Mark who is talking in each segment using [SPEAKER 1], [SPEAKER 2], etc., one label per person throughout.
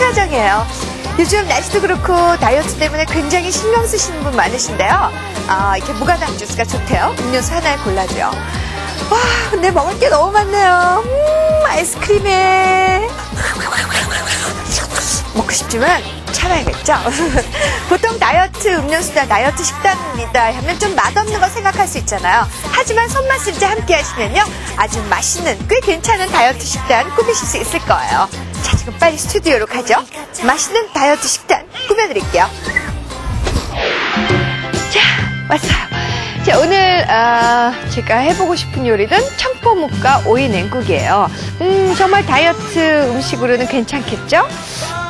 [SPEAKER 1] 최하정이에요. 요즘 날씨도 그렇고 다이어트 때문에 굉장히 신경 쓰시는 분 많으신데요. 이렇게 무가당 주스가 좋대요. 음료수 하나에 골라도요. 와, 근데 먹을 게 너무 많네요. 아이스크림에 먹고 싶지만 참아야겠죠. 보통 다이어트 음료수다, 다이어트 식단입니다 하면 좀 맛없는 거 생각할 수 있잖아요. 하지만 손맛을 이제 함께 하시면요, 아주 맛있는, 꽤 괜찮은 다이어트 식단 꾸미실 수 있을 거예요. 자, 지금 빨리 스튜디오로 가죠. 맛있는 다이어트 식단 꾸며드릴게요. 자, 왔어요. 자, 오늘 제가 해보고 싶은 요리는 청포묵과 오이 냉국이에요. 정말 다이어트 음식으로는 괜찮겠죠?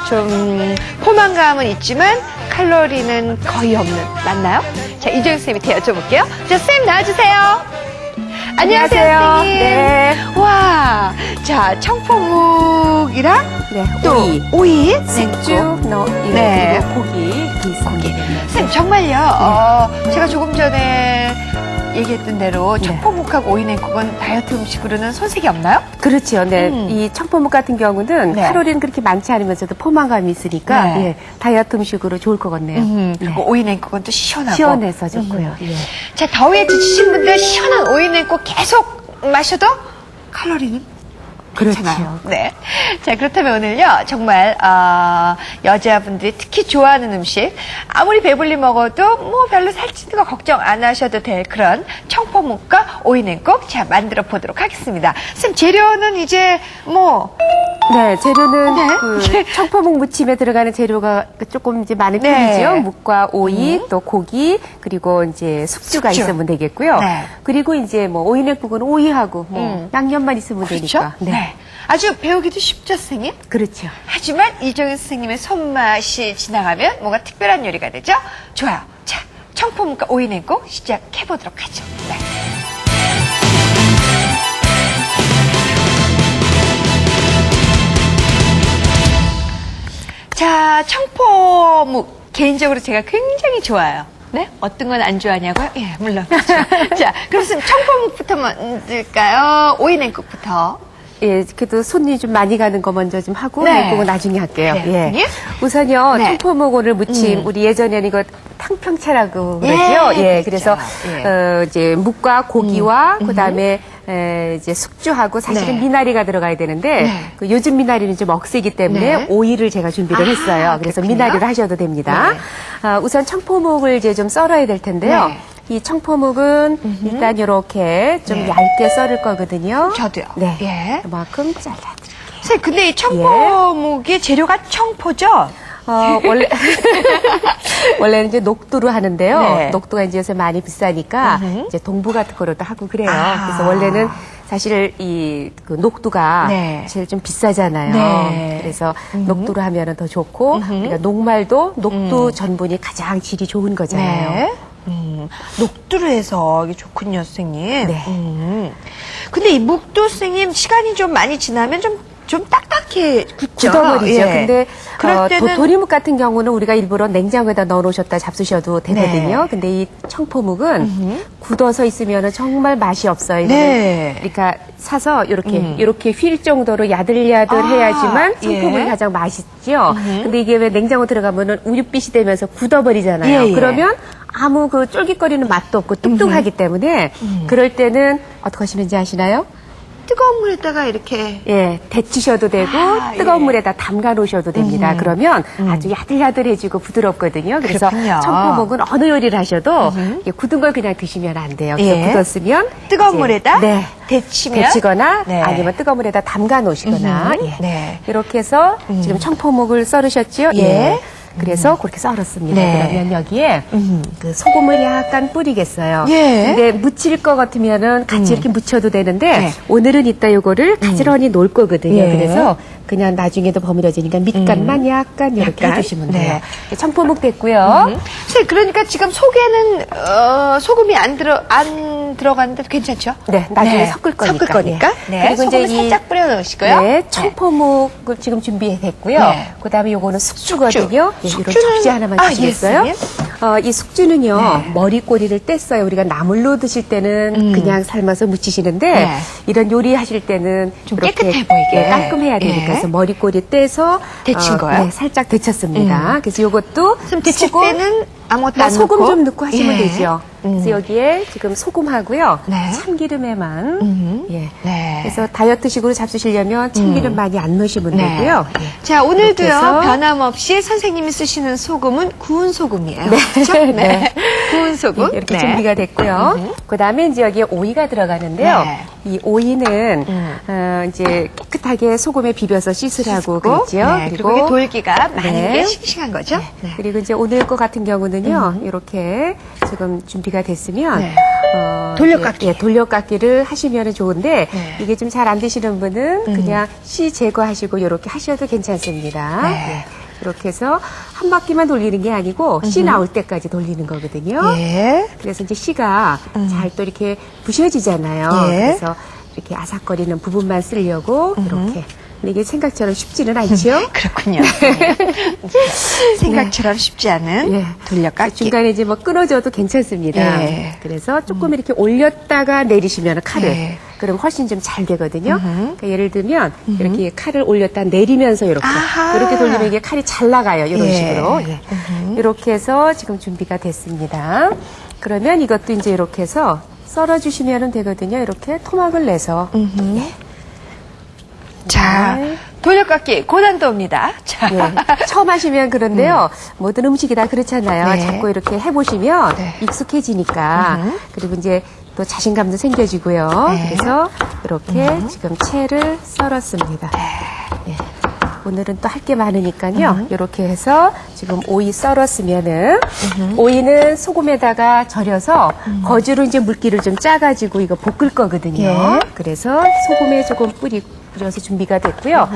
[SPEAKER 1] 좀 포만감은 있지만 칼로리는 거의 없는, 맞나요? 자, 이정희 선생님한테 여쭤볼게요. 자, 선생님 나와주세요. 안녕하세요, 선생님.
[SPEAKER 2] 네.
[SPEAKER 1] 와, 자, 청포묵이랑
[SPEAKER 2] 네,
[SPEAKER 1] 또 오이,
[SPEAKER 2] 숙주,
[SPEAKER 1] 냉국.
[SPEAKER 2] 네. 그리고 고기 이렇게 있습니다.
[SPEAKER 1] 선생님, 정말요. 제가 조금 전에 얘기했던 대로
[SPEAKER 2] 네.
[SPEAKER 1] 청포묵하고 오이 냉국은 다이어트 음식으로는 손색이 없나요?
[SPEAKER 2] 그렇죠. 네. 이 청포묵 같은 경우는
[SPEAKER 1] 네.
[SPEAKER 2] 칼로리는 그렇게 많지 않으면서도 포만감이 있으니까
[SPEAKER 1] 네.
[SPEAKER 2] 예, 다이어트 음식으로 좋을 것 같네요. 네.
[SPEAKER 1] 그리고 오이 냉국은 또 시원하고.
[SPEAKER 2] 시원해서 좋고요. 예.
[SPEAKER 1] 자, 더위에 지치신 분들 시원한 오이 냉국 계속 마셔도 칼로리는 괜찮아요.
[SPEAKER 2] 그렇죠.
[SPEAKER 1] 네. 자, 그렇다면 오늘요, 정말, 여자분들이 특히 좋아하는 음식, 아무리 배불리 먹어도 뭐 별로 살찌는 거 걱정 안 하셔도 될 그런 청포묵과 오이 냉국, 자, 만들어 보도록 하겠습니다. 선생님, 재료는 이제 뭐,
[SPEAKER 2] 네, 재료는
[SPEAKER 1] 네.
[SPEAKER 2] 그 청포묵 무침에 들어가는 재료가 조금 이제 많은
[SPEAKER 1] 네.
[SPEAKER 2] 편이죠. 묵과 오이, 또 고기, 그리고 이제 숙주가
[SPEAKER 1] 숙주.
[SPEAKER 2] 있으면 되겠고요.
[SPEAKER 1] 네.
[SPEAKER 2] 그리고 이제 뭐 오이냉국은 오이하고 뭐 양념만 있으면
[SPEAKER 1] 그렇죠?
[SPEAKER 2] 되니까.
[SPEAKER 1] 네. 아주 배우기도 쉽죠, 선생님?
[SPEAKER 2] 그렇죠.
[SPEAKER 1] 하지만 이정희 선생님의 손맛이 지나가면 뭔가 특별한 요리가 되죠? 좋아요. 자, 청포묵과 오이 냉국 시작해보도록 하죠. 네. 자, 청포묵. 개인적으로 제가 굉장히 좋아요. 네? 어떤 건 안 좋아하냐고요? 예, 물론. 자, 그럼 선생님, 청포묵부터 만들까요? 오이 냉국부터.
[SPEAKER 2] 예, 그래도 손이 좀 많이 가는 거 먼저 좀 하고
[SPEAKER 1] 네.
[SPEAKER 2] 냉국은 나중에 할게요.
[SPEAKER 1] 네.
[SPEAKER 2] 예. 우선요,
[SPEAKER 1] 네.
[SPEAKER 2] 청포묵 오늘 무침, 우리 예전에는 이거 탕평채라고
[SPEAKER 1] 예,
[SPEAKER 2] 그러죠. 예,
[SPEAKER 1] 그렇죠.
[SPEAKER 2] 그래서
[SPEAKER 1] 예.
[SPEAKER 2] 이제 묵과 고기와 그다음에 이제 숙주하고 사실은
[SPEAKER 1] 네.
[SPEAKER 2] 미나리가 들어가야 되는데
[SPEAKER 1] 네.
[SPEAKER 2] 그 요즘 미나리는 좀 억세기 때문에
[SPEAKER 1] 네.
[SPEAKER 2] 오이를 제가 준비를 했어요. 그래서
[SPEAKER 1] 그렇군요.
[SPEAKER 2] 미나리를 하셔도 됩니다.
[SPEAKER 1] 네.
[SPEAKER 2] 우선 청포묵을 이제 좀 썰어야 될 텐데요.
[SPEAKER 1] 네.
[SPEAKER 2] 이 청포묵은 일단 이렇게 좀
[SPEAKER 1] 네.
[SPEAKER 2] 얇게 썰을 거거든요.
[SPEAKER 1] 저도요.
[SPEAKER 2] 네.
[SPEAKER 1] 예.
[SPEAKER 2] 그만큼 잘라드릴게요.
[SPEAKER 1] 선생님, 근데 이 청포묵의 재료가 청포죠?
[SPEAKER 2] 원래는 이제 녹두로 하는데요.
[SPEAKER 1] 네.
[SPEAKER 2] 녹두가 이제 요새 많이 비싸니까 이제 동부 같은 거로도 하고 그래요. 그래서 원래는 사실 그 녹두가
[SPEAKER 1] 네.
[SPEAKER 2] 제일 좀 비싸잖아요.
[SPEAKER 1] 네.
[SPEAKER 2] 그래서 녹두로 하면은 더 좋고, 그러니까 녹말도 녹두 전분이 가장 질이 좋은 거잖아요.
[SPEAKER 1] 네. 녹두로 해서 이게 좋군요, 선생님.
[SPEAKER 2] 네.
[SPEAKER 1] 근데 이 묵도 선생님 시간이 좀 많이 지나면 좀 딱딱해 굳죠?
[SPEAKER 2] 굳어버리죠.
[SPEAKER 1] 예.
[SPEAKER 2] 근데
[SPEAKER 1] 그럴 때는
[SPEAKER 2] 도토리묵 같은 경우는 우리가 일부러 냉장고에다 넣어놓으셨다 잡수셔도 되거든요.
[SPEAKER 1] 네.
[SPEAKER 2] 근데 이 청포묵은 굳어서 있으면 정말 맛이 없어요.
[SPEAKER 1] 네.
[SPEAKER 2] 그러니까 사서 이렇게 휠 정도로 야들야들해야지만 청포묵이
[SPEAKER 1] 예.
[SPEAKER 2] 가장 맛있죠. 근데 이게 왜 냉장고 들어가면은 우윳빛이 되면서 굳어버리잖아요.
[SPEAKER 1] 예, 예.
[SPEAKER 2] 그러면 아무 그 쫄깃거리는 맛도 없고 뚱뚱하기 때문에 그럴 때는 어떻게 하시는지 아시나요?
[SPEAKER 1] 뜨거운 물에다가 이렇게
[SPEAKER 2] 예, 데치셔도 되고 뜨거운
[SPEAKER 1] 예.
[SPEAKER 2] 물에다 담가 놓으셔도 됩니다. 그러면 아주 야들야들해지고 부드럽거든요. 그래서
[SPEAKER 1] 그렇군요.
[SPEAKER 2] 청포묵은 어느 요리를 하셔도 이게 굳은 걸 그냥 드시면 안 돼요. 그래서
[SPEAKER 1] 예.
[SPEAKER 2] 굳었으면
[SPEAKER 1] 뜨거운
[SPEAKER 2] 이제,
[SPEAKER 1] 물에다
[SPEAKER 2] 네,
[SPEAKER 1] 데치면
[SPEAKER 2] 데치거나
[SPEAKER 1] 네.
[SPEAKER 2] 아니면 뜨거운 물에다 담가 놓으시거나 예.
[SPEAKER 1] 네.
[SPEAKER 2] 이렇게 해서 지금 청포묵을 썰으셨죠?
[SPEAKER 1] 예.
[SPEAKER 2] 그래서 그렇게 썰었습니다.
[SPEAKER 1] 네.
[SPEAKER 2] 그러면 여기에 그 소금을 약간 뿌리겠어요.
[SPEAKER 1] 예.
[SPEAKER 2] 근데 묻힐 것 같으면은 같이 이렇게 묻혀도 되는데
[SPEAKER 1] 네.
[SPEAKER 2] 오늘은 이따 요거를 가지런히 놓을 거거든요.
[SPEAKER 1] 예.
[SPEAKER 2] 그래서 그냥 나중에도 버무려지니까 밑간만 약간 이렇게
[SPEAKER 1] 약간?
[SPEAKER 2] 해주시면
[SPEAKER 1] 네.
[SPEAKER 2] 돼요. 청포묵 됐고요.
[SPEAKER 1] 선생님, 그러니까 지금 속에는 소금이 안 들어갔는데도 괜찮죠?
[SPEAKER 2] 네, 나중에 섞을 거니까.
[SPEAKER 1] 섞을 거니까.
[SPEAKER 2] 예.
[SPEAKER 1] 네.
[SPEAKER 2] 그리고
[SPEAKER 1] 소금을
[SPEAKER 2] 이제
[SPEAKER 1] 살짝 뿌려 넣으시고요.
[SPEAKER 2] 네, 청포묵을 지금 준비됐고요.
[SPEAKER 1] 네.
[SPEAKER 2] 그다음에 요거는 숙주거든요. 예, 이런
[SPEAKER 1] 숙주는-
[SPEAKER 2] 접시 하나만
[SPEAKER 1] 아, 예,
[SPEAKER 2] 주시겠어요?
[SPEAKER 1] 선생님.
[SPEAKER 2] 이 숙주는요,
[SPEAKER 1] 네.
[SPEAKER 2] 머리꼬리를 뗐어요. 우리가 나물로 드실 때는 그냥 삶아서 무치시는데,
[SPEAKER 1] 네.
[SPEAKER 2] 이런 요리 하실 때는
[SPEAKER 1] 좀
[SPEAKER 2] 이렇게
[SPEAKER 1] 깨끗해 보이게.
[SPEAKER 2] 깔끔해야 되니까.
[SPEAKER 1] 예.
[SPEAKER 2] 그래서 머리꼬리 떼서
[SPEAKER 1] 데친 거예요?
[SPEAKER 2] 네, 살짝 데쳤습니다. 그래서 이것도
[SPEAKER 1] 그럼 데칠 때는 아무것도 안
[SPEAKER 2] 소금
[SPEAKER 1] 넣고?
[SPEAKER 2] 좀 넣고 하시면
[SPEAKER 1] 예.
[SPEAKER 2] 되죠. 그래서 여기에 지금 소금하고요,
[SPEAKER 1] 네.
[SPEAKER 2] 참기름에만. 예.
[SPEAKER 1] 네.
[SPEAKER 2] 그래서 다이어트식으로 잡수시려면 참기름 많이 안 넣으시면
[SPEAKER 1] 네.
[SPEAKER 2] 되고요.
[SPEAKER 1] 자, 오늘도요,
[SPEAKER 2] 이렇게 해서
[SPEAKER 1] 변함없이 선생님이 쓰시는 소금은 구운 소금이에요. 그렇죠?
[SPEAKER 2] 네.
[SPEAKER 1] 구운 소금.
[SPEAKER 2] 네, 이렇게
[SPEAKER 1] 네.
[SPEAKER 2] 준비가 됐고요. 그 다음에 이제 여기에 오이가 들어가는데요.
[SPEAKER 1] 네.
[SPEAKER 2] 이 오이는 이제 깨끗하게 소금에 비벼서 씻으라고 그랬죠.
[SPEAKER 1] 네, 그리고 이게 돌기가 많은
[SPEAKER 2] 네.
[SPEAKER 1] 게 싱싱한 거죠? 네.
[SPEAKER 2] 그리고 이제 오늘 거 같은 경우는요, 이렇게 지금 준비가 됐으면
[SPEAKER 1] 네. 돌려깎기.
[SPEAKER 2] 예, 돌려깎기를 하시면 좋은데
[SPEAKER 1] 네.
[SPEAKER 2] 이게 좀 잘 안 되시는 분은 그냥 씨 제거하시고 이렇게 하셔도 괜찮습니다.
[SPEAKER 1] 네.
[SPEAKER 2] 예. 이렇게 해서 한 바퀴만 돌리는 게 아니고 씨 나올 때까지 돌리는 거거든요.
[SPEAKER 1] 예.
[SPEAKER 2] 그래서 이제 씨가 잘 또 이렇게 부셔지잖아요.
[SPEAKER 1] 예.
[SPEAKER 2] 그래서 이렇게 아삭거리는 부분만 쓰려고 이렇게. 근데 이게 생각처럼 쉽지는 않죠.
[SPEAKER 1] 그렇군요. 생각처럼 쉽지 않은
[SPEAKER 2] 예.
[SPEAKER 1] 돌려깎기.
[SPEAKER 2] 중간에 이제 뭐 끊어져도 괜찮습니다.
[SPEAKER 1] 예.
[SPEAKER 2] 그래서 조금 이렇게 올렸다가 내리시면 칼을
[SPEAKER 1] 예.
[SPEAKER 2] 그럼 훨씬 좀 잘 되거든요. 그러니까 예를 들면 이렇게 칼을 올렸다 내리면서 이렇게
[SPEAKER 1] 아하.
[SPEAKER 2] 이렇게 돌리면 이게 칼이 잘 나가요. 이런
[SPEAKER 1] 예.
[SPEAKER 2] 식으로. 예. 이렇게 해서 지금 준비가 됐습니다. 그러면 이것도 이제 이렇게 해서 썰어주시면 되거든요. 이렇게 토막을 내서.
[SPEAKER 1] 자,
[SPEAKER 2] 네.
[SPEAKER 1] 돌려깎기 고난도입니다. 자,
[SPEAKER 2] 예. 처음 하시면 그런데요. 모든 음식이 다 그렇잖아요.
[SPEAKER 1] 네.
[SPEAKER 2] 자꾸 이렇게 해보시면
[SPEAKER 1] 네.
[SPEAKER 2] 익숙해지니까. 그리고 이제 또 자신감도 생겨지고요.
[SPEAKER 1] 네.
[SPEAKER 2] 그래서 이렇게 지금 채를 썰었습니다.
[SPEAKER 1] 네.
[SPEAKER 2] 예. 오늘은 또 할 게 많으니까요. 이렇게 해서 지금 오이 썰었으면은 오이는 소금에다가 절여서 거즈로 이제 물기를 좀 짜가지고 이거 볶을 거거든요.
[SPEAKER 1] 예.
[SPEAKER 2] 그래서 소금에 조금 뿌려서 준비가 됐고요.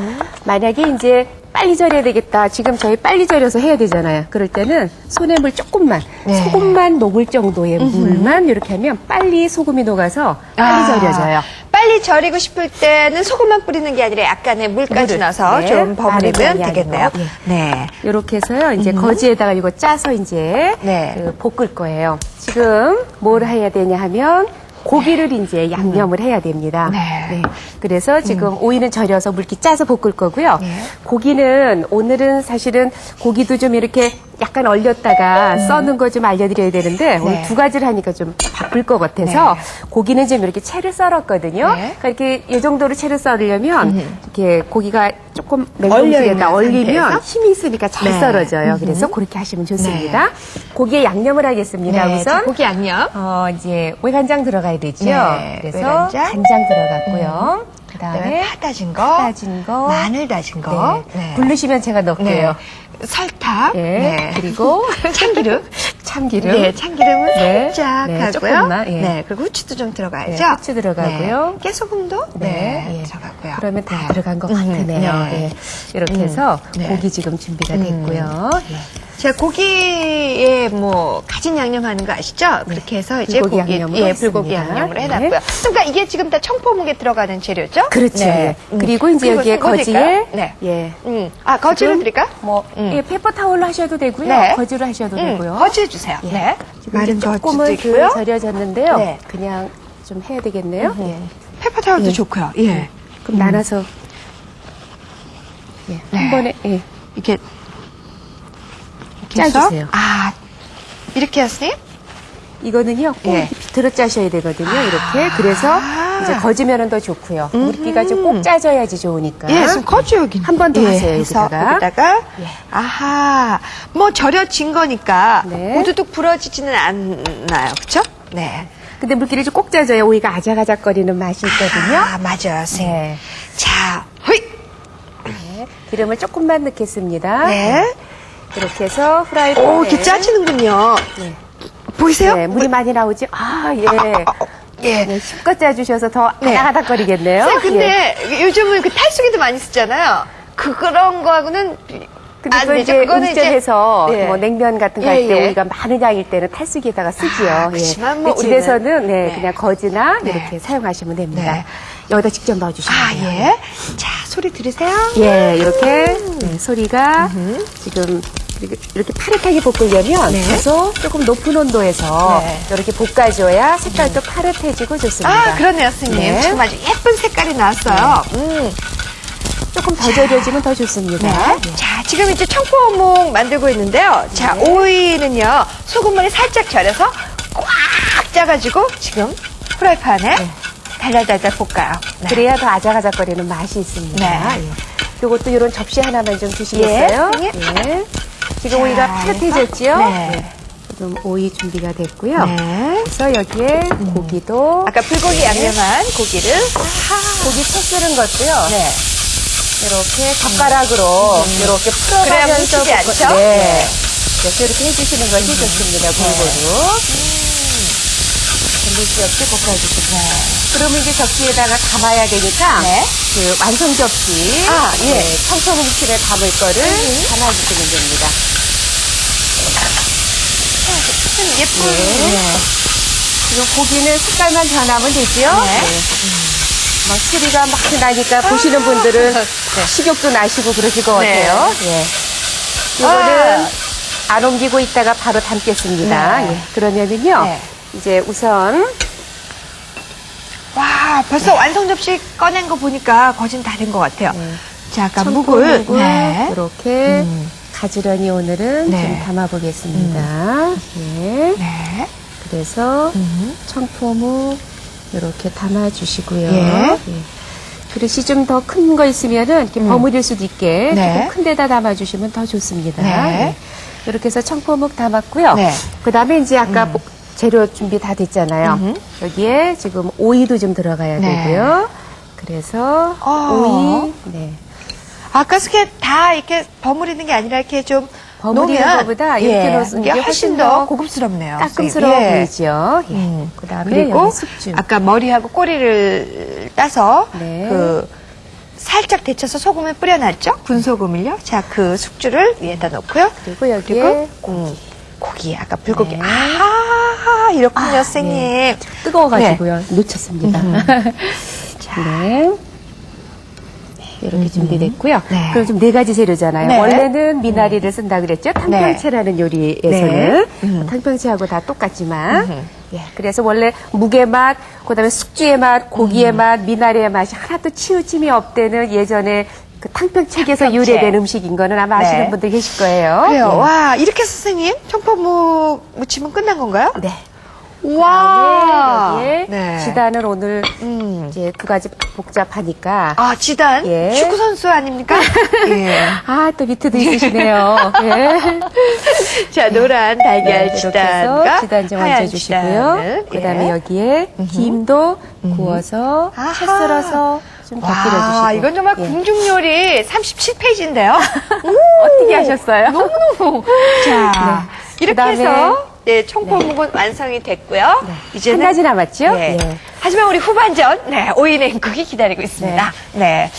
[SPEAKER 2] 만약에 이제 빨리 절여야 되겠다. 지금 저희 빨리 절여서 해야 되잖아요. 그럴 때는 손에 물 조금만,
[SPEAKER 1] 네.
[SPEAKER 2] 소금만 녹을 정도의 물만 이렇게 하면 빨리 소금이 녹아서 빨리
[SPEAKER 1] 아,
[SPEAKER 2] 절여져요.
[SPEAKER 1] 빨리 절이고 싶을 때는 소금만 뿌리는 게 아니라 약간의 물까지
[SPEAKER 2] 물을,
[SPEAKER 1] 넣어서
[SPEAKER 2] 네.
[SPEAKER 1] 좀 버무리면
[SPEAKER 2] 많이
[SPEAKER 1] 되겠네요.
[SPEAKER 2] 아니고, 예.
[SPEAKER 1] 네.
[SPEAKER 2] 이렇게 해서요. 이제 거지에다가 이거 짜서 이제
[SPEAKER 1] 네.
[SPEAKER 2] 그 볶을 거예요. 지금 뭘 해야 되냐 하면 고기를 이제 양념을 해야 됩니다.
[SPEAKER 1] 네.
[SPEAKER 2] 그래서 지금 오이는 절여서 물기 짜서 볶을 거고요.
[SPEAKER 1] 네.
[SPEAKER 2] 고기는 오늘은 사실은 고기도 좀 이렇게 약간 얼렸다가 써는 거 좀 알려드려야 되는데 오늘 두 가지를 하니까 좀 바쁠 것 같아서 고기는 좀 이렇게 채를 썰었거든요.
[SPEAKER 1] 네.
[SPEAKER 2] 그러니까 이렇게 이 정도로 채를 썰으려면 이렇게 고기가 조금
[SPEAKER 1] 얼려
[SPEAKER 2] 냉동실에다
[SPEAKER 1] 있는
[SPEAKER 2] 얼리면
[SPEAKER 1] 상태에서?
[SPEAKER 2] 힘이 있으니까 잘
[SPEAKER 1] 네.
[SPEAKER 2] 썰어져요. 그래서 그렇게 하시면 좋습니다. 고기에 양념을 하겠습니다.
[SPEAKER 1] 네, 자,
[SPEAKER 2] 우선
[SPEAKER 1] 고기 양념.
[SPEAKER 2] 이제 외간장 들어가야 되죠.
[SPEAKER 1] 네,
[SPEAKER 2] 그래서
[SPEAKER 1] 외간장.
[SPEAKER 2] 간장 들어갔고요.
[SPEAKER 1] 그다음에
[SPEAKER 2] 그다음에
[SPEAKER 1] 파 다진 거,
[SPEAKER 2] 다진 거,
[SPEAKER 1] 마늘 다진 거,
[SPEAKER 2] 네. 부르시면 제가 넣을게요.
[SPEAKER 1] 설탕,
[SPEAKER 2] 네. 그리고
[SPEAKER 1] 참기름,
[SPEAKER 2] 참기름.
[SPEAKER 1] 네, 참기름은
[SPEAKER 2] 네.
[SPEAKER 1] 살짝
[SPEAKER 2] 네,
[SPEAKER 1] 하고요.
[SPEAKER 2] 조금만, 예.
[SPEAKER 1] 네, 그리고 후추도 좀 들어가야죠.
[SPEAKER 2] 네, 후추 들어가고요.
[SPEAKER 1] 네, 깨소금도
[SPEAKER 2] 네, 예.
[SPEAKER 1] 들어가고요.
[SPEAKER 2] 그러면 다
[SPEAKER 1] 네.
[SPEAKER 2] 들어간 것 같으네요.
[SPEAKER 1] 네.
[SPEAKER 2] 예. 이렇게 해서
[SPEAKER 1] 네.
[SPEAKER 2] 고기 지금 준비가 됐고요. 예.
[SPEAKER 1] 제가 고기에 뭐 가진 양념하는 거 아시죠? 그렇게 해서 이제
[SPEAKER 2] 불고기
[SPEAKER 1] 고기,
[SPEAKER 2] 양념으로
[SPEAKER 1] 불고기
[SPEAKER 2] 했습니다.
[SPEAKER 1] 양념을
[SPEAKER 2] 네.
[SPEAKER 1] 해놨고요. 그러니까 이게 지금 다 청포묵에 들어가는 재료죠?
[SPEAKER 2] 그렇죠.
[SPEAKER 1] 네.
[SPEAKER 2] 예. 그리고 이제 여기에
[SPEAKER 1] 그리고
[SPEAKER 2] 거지에
[SPEAKER 1] 드릴까요? 네.
[SPEAKER 2] 예.
[SPEAKER 1] 아, 거지를
[SPEAKER 2] 지금
[SPEAKER 1] 드릴까?
[SPEAKER 2] 뭐 예, 페퍼 타올로 하셔도 되고요.
[SPEAKER 1] 네.
[SPEAKER 2] 거지로 하셔도 되고요.
[SPEAKER 1] 거지 해주세요.
[SPEAKER 2] 예.
[SPEAKER 1] 네.
[SPEAKER 2] 지금 이제 조금은 그 절여졌는데요.
[SPEAKER 1] 네.
[SPEAKER 2] 그냥 좀 해야 되겠네요. 예.
[SPEAKER 1] 페퍼타올도
[SPEAKER 2] 예.
[SPEAKER 1] 좋고요. 예.
[SPEAKER 2] 그럼 나눠서 예,
[SPEAKER 1] 네.
[SPEAKER 2] 한 번에 예.
[SPEAKER 1] 이렇게 해서?
[SPEAKER 2] 짜주세요.
[SPEAKER 1] 아, 이렇게 하세요?
[SPEAKER 2] 이거는요, 꼭
[SPEAKER 1] 예.
[SPEAKER 2] 이렇게 비틀어 짜셔야 되거든요, 이렇게. 그래서 이제 거지면은 더 좋고요. 물기가 좀 꼭 짜져야지 좋으니까.
[SPEAKER 1] 예, 지금 거지 여기.
[SPEAKER 2] 한 번 더 하세요,
[SPEAKER 1] 해서
[SPEAKER 2] 여기다가.
[SPEAKER 1] 여기다가.
[SPEAKER 2] 예.
[SPEAKER 1] 아하. 뭐 절여진 거니까
[SPEAKER 2] 네.
[SPEAKER 1] 우두둑 부러지지는 않나요. 그쵸? 네.
[SPEAKER 2] 근데 물기를 좀 꼭 짜줘야 오이가 아작아작거리는 맛이 있거든요.
[SPEAKER 1] 아, 맞아요, 선생님.
[SPEAKER 2] 네.
[SPEAKER 1] 자, 호이!
[SPEAKER 2] 네. 기름을 조금만 넣겠습니다.
[SPEAKER 1] 네.
[SPEAKER 2] 이렇게 해서 후라이팬에.
[SPEAKER 1] 오, 이렇게 짜지는군요.
[SPEAKER 2] 네.
[SPEAKER 1] 보이세요?
[SPEAKER 2] 네, 물이 많이 나오지? 아, 예.
[SPEAKER 1] 예.
[SPEAKER 2] 네, 실컷 짜주셔서 더
[SPEAKER 1] 네.
[SPEAKER 2] 아닥아닥거리겠네요.
[SPEAKER 1] 선생님,
[SPEAKER 2] 예.
[SPEAKER 1] 근데 요즘은 그 탈수기도 많이 쓰잖아요. 그런 거하고는
[SPEAKER 2] 근데
[SPEAKER 1] 안
[SPEAKER 2] 그거
[SPEAKER 1] 되죠.
[SPEAKER 2] 이제
[SPEAKER 1] 그거는
[SPEAKER 2] 음식점에서
[SPEAKER 1] 이제- 예.
[SPEAKER 2] 뭐 냉면 같은 거 할
[SPEAKER 1] 예,
[SPEAKER 2] 때
[SPEAKER 1] 예.
[SPEAKER 2] 우리가 많은 양일 때는 탈수기에다가 쓰지요.
[SPEAKER 1] 아, 그렇지만 뭐
[SPEAKER 2] 근데 집에서는
[SPEAKER 1] 우리는- 네.
[SPEAKER 2] 그냥 거지나
[SPEAKER 1] 네.
[SPEAKER 2] 이렇게 사용하시면 됩니다.
[SPEAKER 1] 네.
[SPEAKER 2] 여기다 직접 넣어주시면
[SPEAKER 1] 아,
[SPEAKER 2] 돼요.
[SPEAKER 1] 예. 자, 소리 들으세요?
[SPEAKER 2] 예, 이렇게 네, 소리가 지금 이렇게 파릇하게 볶으려면
[SPEAKER 1] 네.
[SPEAKER 2] 다소 조금 높은 온도에서
[SPEAKER 1] 네.
[SPEAKER 2] 이렇게 볶아줘야 색깔도 파릇해지고 좋습니다.
[SPEAKER 1] 아, 그렇네요, 선생님.
[SPEAKER 2] 네.
[SPEAKER 1] 지금 아주 예쁜 색깔이 나왔어요.
[SPEAKER 2] 조금 더 절여지면 더 좋습니다.
[SPEAKER 1] 네. 자, 지금 이제 청포묵 만들고 있는데요. 자, 오이는요, 소금물에 살짝 절여서 꽉 짜가지고 지금 프라이팬에 달달달달 볶아요. 네.
[SPEAKER 2] 그래야 더 아작아작거리는 맛이 있습니다.
[SPEAKER 1] 네.
[SPEAKER 2] 예. 그리고 또 이런 접시 하나만 좀 주시겠어요?
[SPEAKER 1] 예,
[SPEAKER 2] 예. 지금
[SPEAKER 1] 자,
[SPEAKER 2] 오이가 파릇해졌죠?
[SPEAKER 1] 네.
[SPEAKER 2] 지금 오이 준비가 됐고요.
[SPEAKER 1] 네.
[SPEAKER 2] 그래서 여기에 고기도
[SPEAKER 1] 아까 불고기 양념한 고기를
[SPEAKER 2] 고기 채 썰은 것도요.
[SPEAKER 1] 네.
[SPEAKER 2] 이렇게 젓가락으로 이렇게
[SPEAKER 1] 그래야
[SPEAKER 2] 풀어가면서
[SPEAKER 1] 뭉치지 않죠?
[SPEAKER 2] 네.
[SPEAKER 1] 네.
[SPEAKER 2] 그래서 이렇게 해주시는 것이 좋습니다. 골고루. 물기 없이 볶아주시고. 그러면 이제 접시에다가 담아야 되니까
[SPEAKER 1] 네.
[SPEAKER 2] 그 완성 접시,
[SPEAKER 1] 아, 예.
[SPEAKER 2] 네, 청소뭉치를 담을 거를 담아주시면 됩니다.
[SPEAKER 1] 예쁜.
[SPEAKER 2] 네. 지금 고기는 색깔만 변하면 되죠?
[SPEAKER 1] 네.
[SPEAKER 2] 막 소리가 막 나니까 보시는 분들은 식욕도 나시고 그러실 것
[SPEAKER 1] 네.
[SPEAKER 2] 같아요. 예. 이거는 안 옮기고 있다가 바로 담겠습니다.
[SPEAKER 1] 네.
[SPEAKER 2] 예. 그러면은요,
[SPEAKER 1] 네.
[SPEAKER 2] 이제 우선
[SPEAKER 1] 와, 벌써 완성 접시 꺼낸 거 보니까 거진 다 된 것 같아요. 자, 아까
[SPEAKER 2] 청포묵을
[SPEAKER 1] 묵을. 네.
[SPEAKER 2] 이렇게 가지런히 오늘은
[SPEAKER 1] 네.
[SPEAKER 2] 좀 담아보겠습니다. 예.
[SPEAKER 1] 네.
[SPEAKER 2] 그래서 청포묵 이렇게 담아주시고요.
[SPEAKER 1] 예.
[SPEAKER 2] 예. 그릇이 좀 더 큰 거 있으면은 이렇게 버무릴 수도 있게
[SPEAKER 1] 네.
[SPEAKER 2] 조금 큰 데다 담아주시면 더 좋습니다.
[SPEAKER 1] 네.
[SPEAKER 2] 예. 이렇게 해서 청포묵 담았고요.
[SPEAKER 1] 네.
[SPEAKER 2] 그 다음에 이제 아까 재료 준비 다 됐잖아요. 여기에 지금 오이도 좀 들어가야
[SPEAKER 1] 네.
[SPEAKER 2] 되고요. 그래서 오이, 네.
[SPEAKER 1] 아까 스케 다 이렇게 버무리는 게 아니라 이렇게 좀
[SPEAKER 2] 버무리는
[SPEAKER 1] 놓으면
[SPEAKER 2] 것보다 이렇게 넣으면
[SPEAKER 1] 이게
[SPEAKER 2] 이게
[SPEAKER 1] 훨씬 더 고급스럽네요.
[SPEAKER 2] 깔끔스러워
[SPEAKER 1] 선생님. 예.
[SPEAKER 2] 보이죠. 예. 그다음에
[SPEAKER 1] 그리고
[SPEAKER 2] 여기 숙주.
[SPEAKER 1] 아까 머리하고 꼬리를 따서
[SPEAKER 2] 네.
[SPEAKER 1] 그 살짝 데쳐서 소금을 뿌려놨죠? 군소금을요. 자, 그 숙주를 위에다 넣고요.
[SPEAKER 2] 그리고 여기에
[SPEAKER 1] 그리고 고기, 아까 불고기.
[SPEAKER 2] 네.
[SPEAKER 1] 아, 이렇군요, 선생님.
[SPEAKER 2] 네. 뜨거워가지고요. 놓쳤습니다. 네. 이렇게 준비됐고요.
[SPEAKER 1] 네.
[SPEAKER 2] 그럼 좀 네 가지 재료잖아요.
[SPEAKER 1] 네.
[SPEAKER 2] 원래는 미나리를 쓴다 그랬죠. 탕평채라는 요리에서는
[SPEAKER 1] 네.
[SPEAKER 2] 탕평채하고 다 똑같지만, 예, 그래서 원래 묵의 맛, 그다음에 숙주의 맛, 고기의 맛, 미나리의 맛이 하나도 치우침이 없다는 예전에 그 탕평책에서
[SPEAKER 1] 탕평채.
[SPEAKER 2] 유래된 음식인 거는 아마 아시는
[SPEAKER 1] 네.
[SPEAKER 2] 분들 계실 거예요.
[SPEAKER 1] 그래요.
[SPEAKER 2] 예.
[SPEAKER 1] 와, 이렇게 해서 선생님, 청포묵 무치면 끝난 건가요?
[SPEAKER 2] 네.
[SPEAKER 1] 와.
[SPEAKER 2] 여기에
[SPEAKER 1] 네.
[SPEAKER 2] 지단은 오늘 이제 두 가지 복잡하니까.
[SPEAKER 1] 아, 지단?
[SPEAKER 2] 예.
[SPEAKER 1] 축구 선수 아닙니까? 예.
[SPEAKER 2] 아, 또 밑에도 있으시네요. 예.
[SPEAKER 1] 자, 노란 달걀
[SPEAKER 2] 네, 이렇게
[SPEAKER 1] 지단과
[SPEAKER 2] 해서 지단 좀
[SPEAKER 1] 하얀
[SPEAKER 2] 얹어주시고요.
[SPEAKER 1] 지단을,
[SPEAKER 2] 그 다음에
[SPEAKER 1] 예.
[SPEAKER 2] 여기에 김도 구워서
[SPEAKER 1] 아하.
[SPEAKER 2] 채 썰어서 좀
[SPEAKER 1] 와,
[SPEAKER 2] 곁들여주시고.
[SPEAKER 1] 이건 정말
[SPEAKER 2] 예.
[SPEAKER 1] 궁중요리 37페이지인데요.
[SPEAKER 2] 어떻게 하셨어요?
[SPEAKER 1] 너무너무. 자, 이렇게
[SPEAKER 2] 그다음에
[SPEAKER 1] 해서 네, 청포묵은 완성이 됐고요. 이제는
[SPEAKER 2] 한 가지 남았죠?
[SPEAKER 1] 예.
[SPEAKER 2] 예.
[SPEAKER 1] 하지만 우리 후반전, 네, 오이 냉국이 기다리고 있습니다. 네.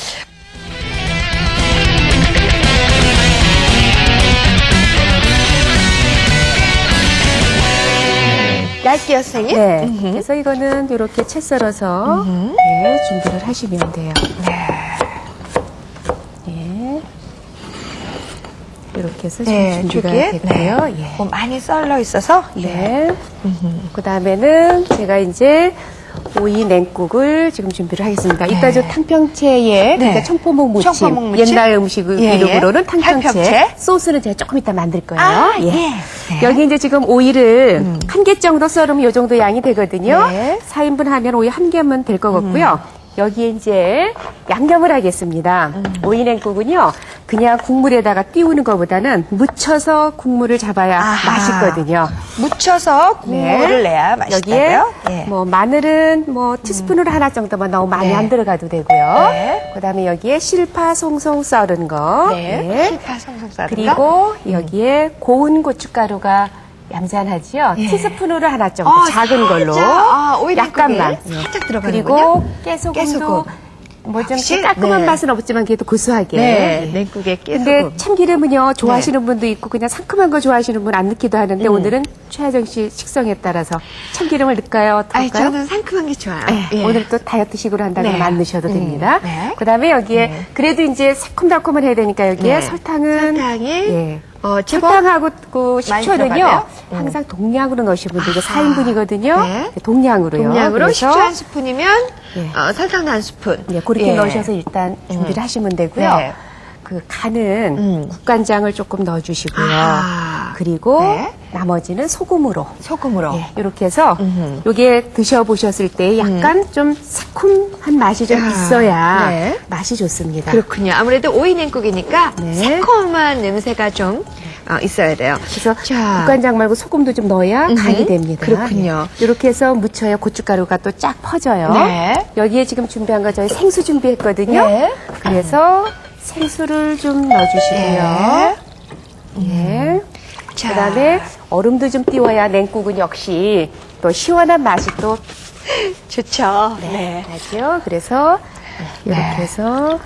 [SPEAKER 1] 얇게요, 선생님?
[SPEAKER 2] 네. 그래서 이거는 이렇게 채 썰어서 예, 준비를 하시면 돼요. 예. 이렇게 해서 지금
[SPEAKER 1] 네,
[SPEAKER 2] 준비가
[SPEAKER 1] 저기에,
[SPEAKER 2] 됐고요.
[SPEAKER 1] 네.
[SPEAKER 2] 예.
[SPEAKER 1] 뭐 많이 썰려 있어서,
[SPEAKER 2] 네. 그 다음에는 제가 이제 오이 냉국을 지금 준비를 하겠습니다. 이따 저 탕평채에 그러니까 청포묵 무침,
[SPEAKER 1] 청포묵 무침?
[SPEAKER 2] 옛날 음식
[SPEAKER 1] 예,
[SPEAKER 2] 이름으로는
[SPEAKER 1] 예.
[SPEAKER 2] 탕평채.
[SPEAKER 1] 탕평채.
[SPEAKER 2] 소스는 제가 조금 이따 만들 거예요.
[SPEAKER 1] 아, 예. 네.
[SPEAKER 2] 여기 이제 지금 오이를 한 개 정도 썰으면 이 정도 양이 되거든요.
[SPEAKER 1] 네.
[SPEAKER 2] 4인분 하면 오이 한 개면 될 것 같고요. 여기에 이제 양념을 하겠습니다. 오이 냉국은요, 그냥 국물에다가 띄우는 것보다는 묻혀서 국물을 잡아야
[SPEAKER 1] 아하.
[SPEAKER 2] 맛있거든요.
[SPEAKER 1] 묻혀서 국물을 내야
[SPEAKER 2] 여기에
[SPEAKER 1] 맛있다고요? 예.
[SPEAKER 2] 뭐 마늘은 뭐 티스푼으로 하나 정도만 너무 많이
[SPEAKER 1] 네.
[SPEAKER 2] 안 들어가도 되고요.
[SPEAKER 1] 네.
[SPEAKER 2] 그다음에 여기에 실파 송송 썰은 거.
[SPEAKER 1] 네. 실파 송송 썰은 거.
[SPEAKER 2] 그리고 여기에 고운 고춧가루가 얌전하지요.
[SPEAKER 1] 예.
[SPEAKER 2] 티스푼으로 하나 정도
[SPEAKER 1] 아,
[SPEAKER 2] 작은 걸로
[SPEAKER 1] 살짝. 아, 오이
[SPEAKER 2] 약간만.
[SPEAKER 1] 냉국에 살짝 들어가는군요.
[SPEAKER 2] 그리고 깨소금도
[SPEAKER 1] 깨소금.
[SPEAKER 2] 뭐 좀
[SPEAKER 1] 역시,
[SPEAKER 2] 깔끔한
[SPEAKER 1] 네.
[SPEAKER 2] 맛은 없지만 그래도 고소하게.
[SPEAKER 1] 네,
[SPEAKER 2] 예.
[SPEAKER 1] 냉국에 깨소금.
[SPEAKER 2] 근데 참기름은요 좋아하시는 분도 있고 그냥 상큼한 거 좋아하시는 분 안 넣기도 하는데 오늘은 최하정 씨 식성에 따라서 참기름을 넣을까요?
[SPEAKER 1] 아니,
[SPEAKER 2] 어떨까요?
[SPEAKER 1] 저는 상큼한 게 좋아요.
[SPEAKER 2] 네,
[SPEAKER 1] 예.
[SPEAKER 2] 오늘 또 다이어트식으로 한다면
[SPEAKER 1] 네.
[SPEAKER 2] 안 넣으셔도 됩니다.
[SPEAKER 1] 네.
[SPEAKER 2] 그다음에 여기에 그래도 이제 새콤달콤을 해야 되니까 여기에
[SPEAKER 1] 네.
[SPEAKER 2] 설탕은
[SPEAKER 1] 설탕이
[SPEAKER 2] 예.
[SPEAKER 1] 제법
[SPEAKER 2] 설탕하고 그
[SPEAKER 1] 많이
[SPEAKER 2] 식초는요
[SPEAKER 1] 들어가네요.
[SPEAKER 2] 항상 동량으로 넣으시는 분들 이거
[SPEAKER 1] 아하.
[SPEAKER 2] 4인분이거든요.
[SPEAKER 1] 네.
[SPEAKER 2] 동량으로요.
[SPEAKER 1] 동량으로
[SPEAKER 2] 그래서
[SPEAKER 1] 식초 한 스푼이면
[SPEAKER 2] 예.
[SPEAKER 1] 설탕도 한 스푼.
[SPEAKER 2] 예, 그렇게
[SPEAKER 1] 예.
[SPEAKER 2] 넣으셔서 일단 준비를 하시면 되고요.
[SPEAKER 1] 네.
[SPEAKER 2] 그 간은 국간장을 조금 넣어주시고요.
[SPEAKER 1] 아.
[SPEAKER 2] 그리고
[SPEAKER 1] 네.
[SPEAKER 2] 나머지는 소금으로.
[SPEAKER 1] 소금으로.
[SPEAKER 2] 예, 이렇게 해서 요게 드셔보셨을 때 약간 좀 새콤한 맛이 좀
[SPEAKER 1] 야,
[SPEAKER 2] 있어야
[SPEAKER 1] 네.
[SPEAKER 2] 맛이 좋습니다.
[SPEAKER 1] 그렇군요. 아무래도 오이 냉국이니까
[SPEAKER 2] 네.
[SPEAKER 1] 새콤한 냄새가 좀 있어야 돼요.
[SPEAKER 2] 그래서
[SPEAKER 1] 자.
[SPEAKER 2] 국간장 말고 소금도 좀 넣어야 간이 됩니다.
[SPEAKER 1] 그렇군요.
[SPEAKER 2] 예. 이렇게 해서 무쳐야 고춧가루가 또 쫙 퍼져요.
[SPEAKER 1] 네.
[SPEAKER 2] 여기에 지금 준비한 거 저희 생수 준비했거든요.
[SPEAKER 1] 네.
[SPEAKER 2] 그래서 생수를 좀 넣어주시고요. 예.
[SPEAKER 1] 자.
[SPEAKER 2] 그다음에 얼음도 좀 띄워야 냉국은 역시 또 시원한 맛이 또
[SPEAKER 1] 좋죠. 네.
[SPEAKER 2] 나죠. 그래서 이렇게 해서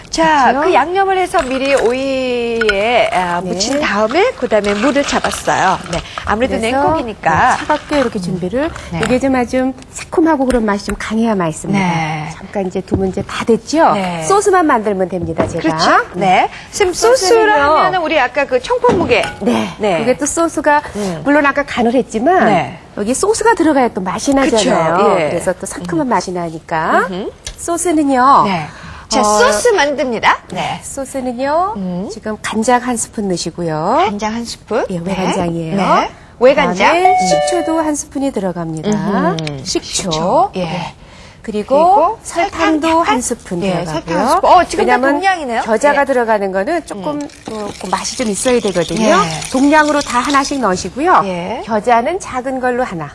[SPEAKER 1] 자,
[SPEAKER 2] 그렇죠?
[SPEAKER 1] 그 양념을 해서 미리 오이에 묻힌 다음에 그다음에 물을 잡았어요. 네. 아무래도
[SPEAKER 2] 그래서
[SPEAKER 1] 냉국이니까.
[SPEAKER 2] 네, 차갑게 이렇게 준비를
[SPEAKER 1] 네.
[SPEAKER 2] 이게 좀 아주 새콤하고 그런 맛이 좀 강해야 맛있습니다.
[SPEAKER 1] 네.
[SPEAKER 2] 잠깐 이제 두 문제 다 됐죠?
[SPEAKER 1] 네.
[SPEAKER 2] 소스만 만들면 됩니다, 제가.
[SPEAKER 1] 그렇죠. 네. 선생님
[SPEAKER 2] 소스는요.
[SPEAKER 1] 소스라면 우리 아까 그 청포묵에.
[SPEAKER 2] 네.
[SPEAKER 1] 네.
[SPEAKER 2] 이게 또 소스가 물론 아까 간을 했지만
[SPEAKER 1] 네.
[SPEAKER 2] 여기 소스가 들어가야 또 맛이 나잖아요.
[SPEAKER 1] 그쵸. 예.
[SPEAKER 2] 그래서 또 상큼한 맛이 나니까 소스는요.
[SPEAKER 1] 네. 자,
[SPEAKER 2] 어,
[SPEAKER 1] 소스 만듭니다.
[SPEAKER 2] 네. 소스는요. 지금 간장 한 스푼 넣으시고요.
[SPEAKER 1] 간장 한 스푼.
[SPEAKER 2] 예, 외간장이에요.
[SPEAKER 1] 네. 외간장.
[SPEAKER 2] 그다음에 식초도 한 스푼이 들어갑니다. 식초.
[SPEAKER 1] 예.
[SPEAKER 2] 그리고 설탕도
[SPEAKER 1] 설탕
[SPEAKER 2] 한 스푼
[SPEAKER 1] 예,
[SPEAKER 2] 들어가고요.
[SPEAKER 1] 설탕 한 스푼. 지금 다
[SPEAKER 2] 왜냐면
[SPEAKER 1] 동량이네요.
[SPEAKER 2] 겨자가
[SPEAKER 1] 예.
[SPEAKER 2] 들어가는 거는 조금 그 맛이 좀 있어야 되거든요.
[SPEAKER 1] 예.
[SPEAKER 2] 동량으로 다 하나씩 넣으시고요.
[SPEAKER 1] 예.
[SPEAKER 2] 겨자는 작은 걸로 하나.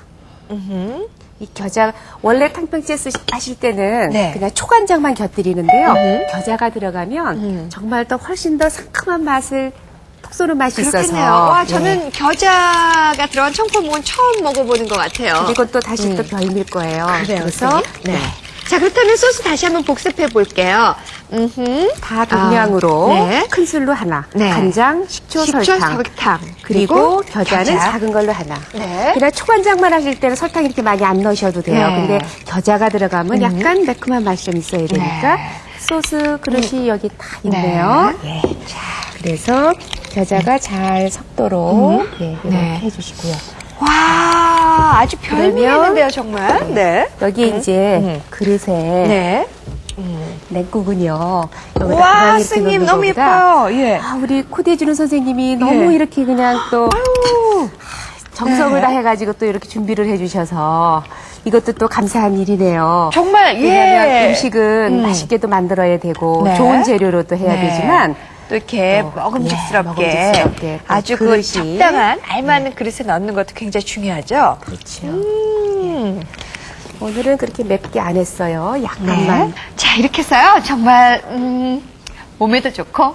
[SPEAKER 2] 이 겨자 원래 탕평채 하실 때는
[SPEAKER 1] 네.
[SPEAKER 2] 그냥 초간장만 곁들이는데요. 겨자가 들어가면 정말 더 훨씬 더 상큼한 맛을 톡 쏘는 맛이
[SPEAKER 1] 그렇겠네요.
[SPEAKER 2] 있어서.
[SPEAKER 1] 와,
[SPEAKER 2] 예.
[SPEAKER 1] 저는 겨자가 들어간 청포묵은 처음 먹어보는 것 같아요.
[SPEAKER 2] 그리고 또 다시 또 별미일 거예요.
[SPEAKER 1] 그래요,
[SPEAKER 2] 그래서
[SPEAKER 1] 선생님? 네. 자, 그렇다면 소스 다시 한번 복습해 볼게요.
[SPEAKER 2] 다 동량으로
[SPEAKER 1] 네.
[SPEAKER 2] 큰 술로 하나,
[SPEAKER 1] 네.
[SPEAKER 2] 간장, 식초,
[SPEAKER 1] 식초,
[SPEAKER 2] 설탕,
[SPEAKER 1] 설탕.
[SPEAKER 2] 그리고 겨자는
[SPEAKER 1] 겨자.
[SPEAKER 2] 작은 걸로 하나.
[SPEAKER 1] 네.
[SPEAKER 2] 그냥 초간장만 하실 때는 설탕 이렇게 많이 안 넣으셔도 돼요.
[SPEAKER 1] 네.
[SPEAKER 2] 근데 겨자가 들어가면 약간 매콤한 맛이 좀 있어야 되니까
[SPEAKER 1] 네.
[SPEAKER 2] 소스 그릇이 여기 다 있네요. 예. 자, 그래서 겨자가 잘 섞도록 예, 이렇게
[SPEAKER 1] 네.
[SPEAKER 2] 해주시고요.
[SPEAKER 1] 와, 아주 별미했는데요, 정말. 네.
[SPEAKER 2] 여기 이제 그릇에
[SPEAKER 1] 네.
[SPEAKER 2] 냉국은요. 여기다
[SPEAKER 1] 와,
[SPEAKER 2] 그냥 이렇게
[SPEAKER 1] 스님
[SPEAKER 2] 넣는
[SPEAKER 1] 너무
[SPEAKER 2] 것보다
[SPEAKER 1] 예뻐요. 예.
[SPEAKER 2] 아, 우리 코디해주는 선생님이 너무
[SPEAKER 1] 예.
[SPEAKER 2] 이렇게 그냥 또
[SPEAKER 1] 아유.
[SPEAKER 2] 정성을
[SPEAKER 1] 네.
[SPEAKER 2] 다해가지고 또 이렇게 준비를 해주셔서 이것도 또 감사한 일이네요.
[SPEAKER 1] 정말,
[SPEAKER 2] 왜냐면
[SPEAKER 1] 예.
[SPEAKER 2] 음식은 맛있게도 만들어야 되고
[SPEAKER 1] 네.
[SPEAKER 2] 좋은 재료로 또 해야
[SPEAKER 1] 네.
[SPEAKER 2] 되지만
[SPEAKER 1] 또 이렇게
[SPEAKER 2] 또,
[SPEAKER 1] 먹음직스럽게,
[SPEAKER 2] 예, 먹음직스럽게 또
[SPEAKER 1] 아주 그
[SPEAKER 2] 그릇이.
[SPEAKER 1] 적당한 알맞는 그릇에 넣는 것도 굉장히 중요하죠.
[SPEAKER 2] 그렇죠. 오늘은 그렇게 맵게 안 했어요. 약간만.
[SPEAKER 1] 네. 자, 이렇게 해서요. 정말 몸에도 좋고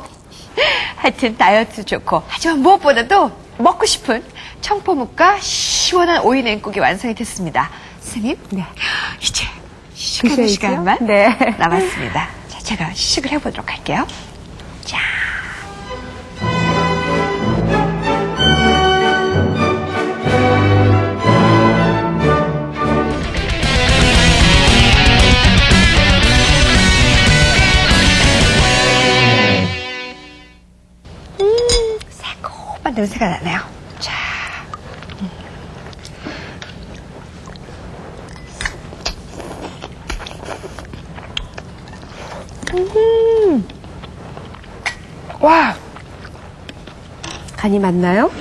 [SPEAKER 1] 하여튼 다이어트 좋고 하지만 무엇보다도 먹고 싶은 청포묵과 시원한 오이 냉국이 완성이 됐습니다. 스님,
[SPEAKER 2] 네.
[SPEAKER 1] 이제 시식하는
[SPEAKER 2] 드셔야죠.
[SPEAKER 1] 시간만
[SPEAKER 2] 네.
[SPEAKER 1] 남았습니다. 자, 제가 시식을 해보도록 할게요. 자. 새콤한 냄새가 나네요. 자. 와,
[SPEAKER 2] 간이 맞나요?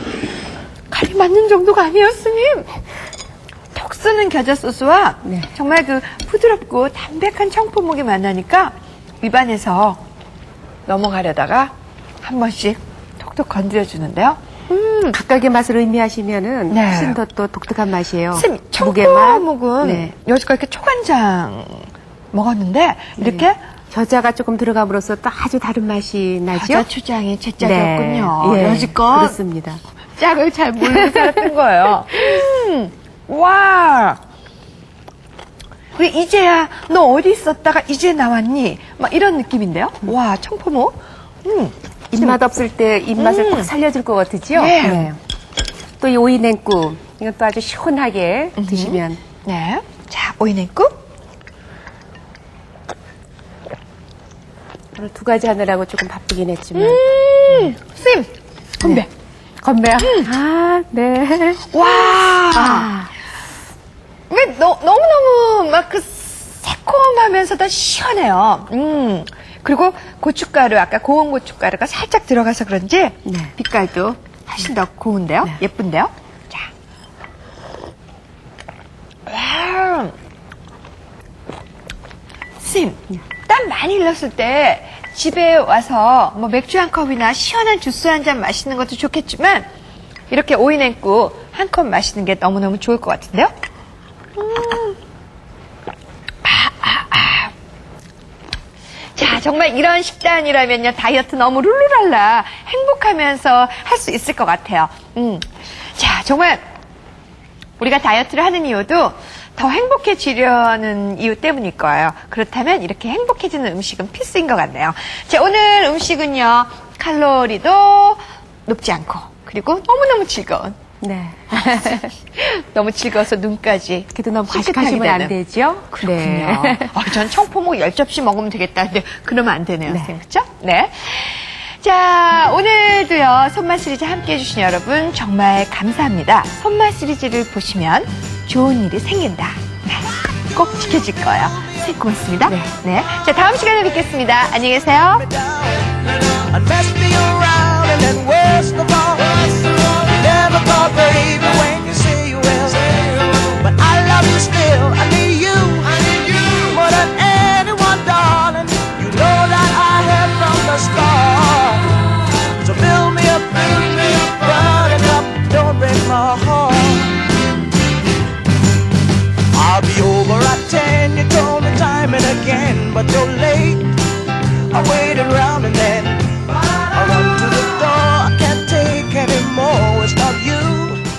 [SPEAKER 1] 간이 맞는 정도가 아니에요, 스님. 톡 쓰는 겨자 소스와
[SPEAKER 2] 네.
[SPEAKER 1] 정말 그 부드럽고 담백한 청포묵이 만나니까 입안에서 넘어가려다가 한 번씩 톡톡 건드려주는데요.
[SPEAKER 2] 각각의 맛을 의미하시면은
[SPEAKER 1] 네.
[SPEAKER 2] 훨씬 더 또 독특한 맛이에요.
[SPEAKER 1] 스님,
[SPEAKER 2] 무게만.
[SPEAKER 1] 청포묵은
[SPEAKER 2] 네.
[SPEAKER 1] 여지껏 이렇게 초간장 먹었는데 이렇게
[SPEAKER 2] 겨자가 조금 들어감으로써 또 아주 다른 맛이 나죠?
[SPEAKER 1] 겨자 초장이 제 짝이었군요.
[SPEAKER 2] 네. 예,
[SPEAKER 1] 여지껏
[SPEAKER 2] 그렇습니다.
[SPEAKER 1] 짝을 잘 모르고 살았던 거예요. 와. 왜 이제야 너 어디 있었다가 이제 나왔니? 막 이런 느낌인데요. 와, 청포묵.
[SPEAKER 2] 입맛 없을 때 입맛을 딱 살려줄 것 같으죠?
[SPEAKER 1] 네.
[SPEAKER 2] 또 이 오이 냉국 이건 또 아주 시원하게 드시면
[SPEAKER 1] 네. 자, 오이 냉국.
[SPEAKER 2] 오늘 두 가지 하느라고 조금 바쁘긴 했지만
[SPEAKER 1] 쌤, 건배.
[SPEAKER 2] 건배요? 아, 네.
[SPEAKER 1] 와.
[SPEAKER 2] 아,
[SPEAKER 1] 왜 너무너무 막 그 새콤하면서도 시원해요. 그리고 고춧가루, 아까 고운 고춧가루가 살짝 들어가서 그런지
[SPEAKER 2] 네.
[SPEAKER 1] 빛깔도 훨씬 더 고운데요?
[SPEAKER 2] 네.
[SPEAKER 1] 예쁜데요? 자. 와. 쌤, 땀 많이 흘렸을 때 집에 와서 뭐 맥주 한 컵이나 시원한 주스 한 잔 마시는 것도 좋겠지만 이렇게 오이 냉국 한 컵 마시는 게 너무너무 좋을 것 같은데요? 자, 정말 이런 식단이라면요, 다이어트 너무 룰루랄라 행복하면서 할 수 있을 것 같아요. 자, 정말 우리가 다이어트를 하는 이유도 더 행복해지려는 이유 때문일 거예요. 그렇다면 이렇게 행복해지는 음식은 필수인 것 같네요. 자, 오늘 음식은요, 칼로리도 높지 않고, 그리고 너무너무 즐거운.
[SPEAKER 2] 네.
[SPEAKER 1] 너무 즐거워서 눈까지.
[SPEAKER 2] 그래도 너무
[SPEAKER 1] 찌끗하게
[SPEAKER 2] 과식하시면 안
[SPEAKER 1] 되는.
[SPEAKER 2] 되죠?
[SPEAKER 1] 그렇군요.
[SPEAKER 2] 네.
[SPEAKER 1] 전 청포묵 10접시 먹으면 되겠다. 근데 그러면 안 되네요.
[SPEAKER 2] 네.
[SPEAKER 1] 선생님. 그렇죠? 네. 자, 오늘도요, 손맛 시리즈 함께 해주신 여러분 정말 감사합니다. 손맛 시리즈를 보시면 좋은 일이 생긴다. 네. 꼭 지켜질 거예요. 선생님 고맙습니다.
[SPEAKER 2] 네.
[SPEAKER 1] 네. 자, 다음 시간에 뵙겠습니다. 안녕히 계세요.
[SPEAKER 3] And mess me around, and then worst of all, you never thought, baby, when you say you will. But I love you still, I need you more than anyone, darling. You know that I have from the start. So build me up, burn it up, don't break my heart. I'll be over at 10, you told me time and again, but you're late. I waited around and then